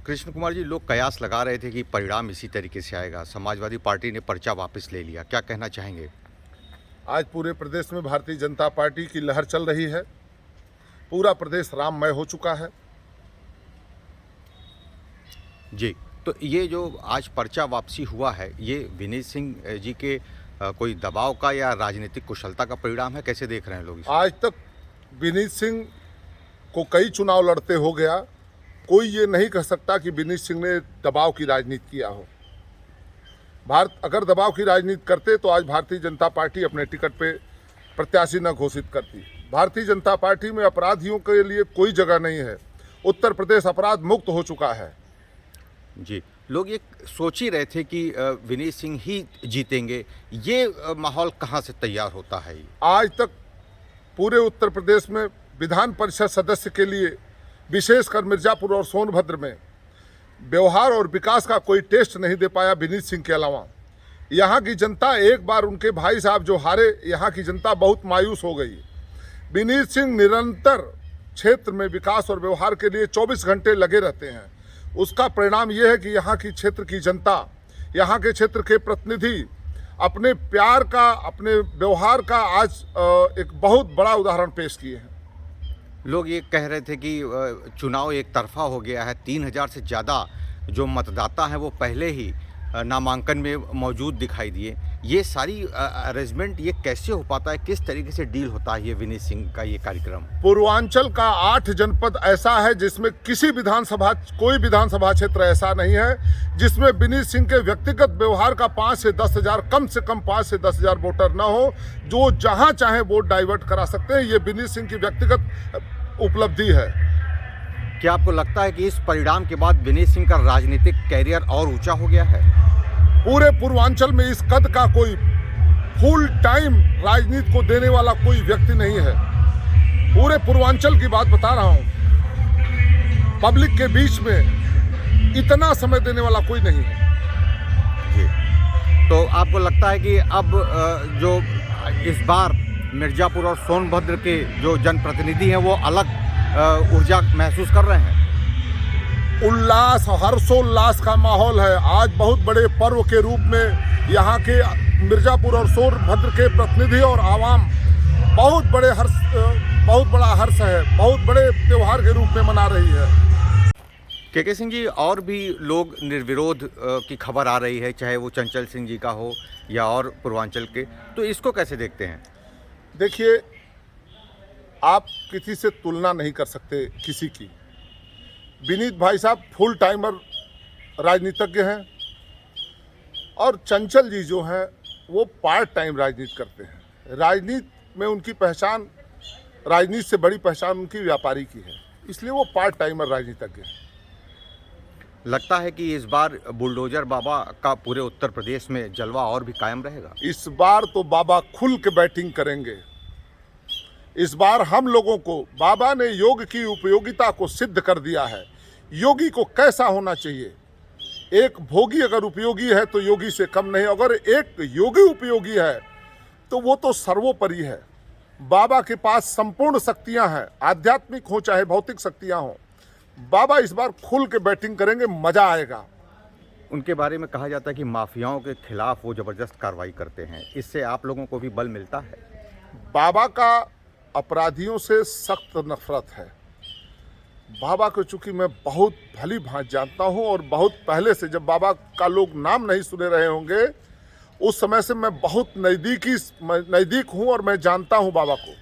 कृष्ण कुमार जी, लोग कयास लगा रहे थे कि परिणाम इसी तरीके से आएगा। समाजवादी पार्टी ने पर्चा वापस ले लिया, क्या कहना चाहेंगे? आज पूरे प्रदेश में भारतीय जनता पार्टी की लहर चल रही है। पूरा प्रदेश राममय हो चुका है। जी, तो ये जो आज पर्चा वापसी हुआ है, ये विनीत सिंह जी के कोई दबाव का या राजनीतिक कुशलता का परिणाम है? कैसे देख रहे हैं लोग इसे? आज तक विनीत सिंह को कई चुनाव लड़ते हो गया, कोई ये नहीं कह सकता कि विनीत सिंह ने दबाव की राजनीति किया हो। भारत अगर दबाव की राजनीति करते तो आज भारतीय जनता पार्टी अपने टिकट पे प्रत्याशी न घोषित करती। भारतीय जनता पार्टी में अपराधियों के लिए कोई जगह नहीं है। उत्तर प्रदेश अपराध मुक्त हो चुका है। जी, लोग ये सोच ही रहे थे कि विनीत सिंह ही जीतेंगे। ये माहौल कहाँ से तैयार होता है ये? आज तक पूरे उत्तर प्रदेश में विधान परिषद सदस्य के लिए, विशेषकर मिर्जापुर और सोनभद्र में, व्यवहार और विकास का कोई टेस्ट नहीं दे पाया विनीत सिंह के अलावा। यहाँ की जनता, एक बार उनके भाई साहब जो हारे, यहाँ की जनता बहुत मायूस हो गई। विनीत सिंह निरंतर क्षेत्र में विकास और व्यवहार के लिए 24 घंटे लगे रहते हैं। उसका परिणाम यह है कि यहाँ की क्षेत्र की जनता, यहाँ के क्षेत्र के प्रतिनिधि अपने प्यार का, अपने व्यवहार का आज एक बहुत बड़ा उदाहरण पेश किए हैं। लोग ये कह रहे थे कि चुनाव एक तरफा हो गया है। 3000 से ज़्यादा जो मतदाता हैं वो पहले ही नामांकन में मौजूद दिखाई दिए। ये सारी अरेंजमेंट ये कैसे हो पाता है? किस तरीके से डील होता है ये विनीत सिंह का ये कार्यक्रम? पूर्वांचल का 8 जनपद ऐसा है जिसमें कोई विधानसभा क्षेत्र ऐसा नहीं है जिसमें विनीत सिंह के व्यक्तिगत व्यवहार का 5 से 10 हज़ार, कम से कम 5 से 10 हज़ार वोटर न हो, जो जहां चाहे वोट डाइवर्ट करा सकते हैं। ये विनीत सिंह की व्यक्तिगत उपलब्धि है। क्या आपको लगता है कि इस परिणाम के बाद विनीत सिंह का राजनीतिक कैरियर और ऊंचा हो गया है? पूरे पूर्वांचल में इस कद का कोई फुल टाइम राजनीति को देने वाला कोई व्यक्ति नहीं है। पूरे पूर्वांचल की बात बता रहा हूं। पब्लिक के बीच में इतना समय देने वाला कोई नहीं है। जी, तो आपको लगता है कि अब जो इस बार मिर्जापुर और सोनभद्र के जो जनप्रतिनिधि हैं वो अलग ऊर्जा महसूस कर रहे हैं? उल्लास, हर्षोल्लास का माहौल है। आज बहुत बड़े पर्व के रूप में यहाँ के मिर्जापुर और सोनभद्र के प्रतिनिधि और आवाम बहुत बड़ा हर्ष है, बहुत बड़े त्योहार के रूप में मना रही है। के सिंह जी, और भी लोग निर्विरोध की खबर आ रही है, चाहे वो चंचल सिंह जी का हो या और पूर्वांचल के, तो इसको कैसे देखते हैं? देखिए, आप किसी से तुलना नहीं कर सकते किसी की। विनीत भाई साहब फुल टाइमर राजनीतिज्ञ हैं और चंचल जी जो हैं वो पार्ट टाइम राजनीति करते हैं। राजनीति में उनकी पहचान, राजनीति से बड़ी पहचान उनकी व्यापारी की है, इसलिए वो पार्ट टाइमर राजनीतिज्ञ हैं। लगता है कि इस बार बुलडोजर बाबा का पूरे उत्तर प्रदेश में जलवा और भी कायम रहेगा? इस बार तो बाबा खुल के बैटिंग करेंगे। इस बार हम लोगों को, बाबा ने योग की उपयोगिता को सिद्ध कर दिया है। योगी को कैसा होना चाहिए? एक भोगी अगर उपयोगी है तो योगी से कम नहीं। अगर एक योगी उपयोगी है तो वो तो सर्वोपरि है। बाबा के पास संपूर्ण शक्तियां हैं, आध्यात्मिक हो चाहे भौतिक शक्तियां हो। बाबा इस बार खुल के बैटिंग करेंगे, मजा आएगा। उनके बारे में कहा जाता है कि माफियाओं के खिलाफ वो जबरदस्त कार्रवाई करते हैं। इससे आप लोगों को भी बल मिलता है? बाबा का अपराधियों से सख्त नफरत है। बाबा को चूंकि मैं बहुत भली भांति जानता हूं और बहुत पहले से, जब बाबा का लोग नाम नहीं सुने रहे होंगे, उस समय से मैं बहुत नज़दीक हूं और मैं जानता हूं बाबा को।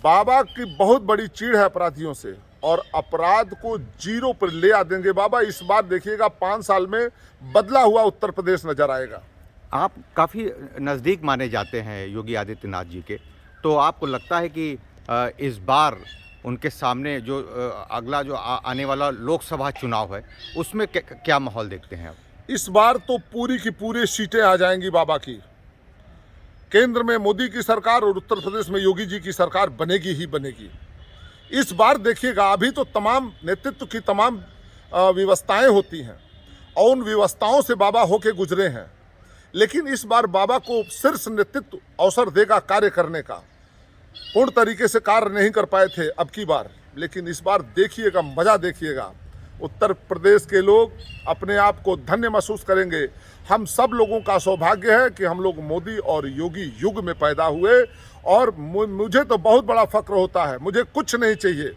बाबा की बहुत बड़ी चीड़ है अपराधियों से और अपराध को जीरो पर ले आ देंगे बाबा। इस बार देखिएगा 5 साल में बदला हुआ उत्तर प्रदेश नजर आएगा। आप काफ़ी नज़दीक माने जाते हैं योगी आदित्यनाथ जी के, तो आपको लगता है कि इस बार उनके सामने जो अगला जो आने वाला लोकसभा चुनाव है उसमें क्या माहौल देखते हैं आप? इस बार तो पूरी की पूरी सीटें आ जाएंगी बाबा की। केंद्र में मोदी की सरकार और उत्तर प्रदेश में योगी जी की सरकार बनेगी ही बनेगी। इस बार देखिएगा, अभी तो तमाम नेतृत्व की तमाम व्यवस्थाएं होती हैं और उन व्यवस्थाओं से बाबा होके गुजरे हैं, लेकिन इस बार बाबा को शीर्ष नेतृत्व अवसर देगा कार्य करने का। पूर्ण तरीके से कार्य नहीं कर पाए थे अब की बार, लेकिन इस बार देखिएगा, मजा देखिएगा। उत्तर प्रदेश के लोग अपने आप को धन्य महसूस करेंगे। हम सब लोगों का सौभाग्य है कि हम लोग मोदी और योगी युग में पैदा हुए और मुझे तो बहुत बड़ा फक्र होता है। मुझे कुछ नहीं चाहिए,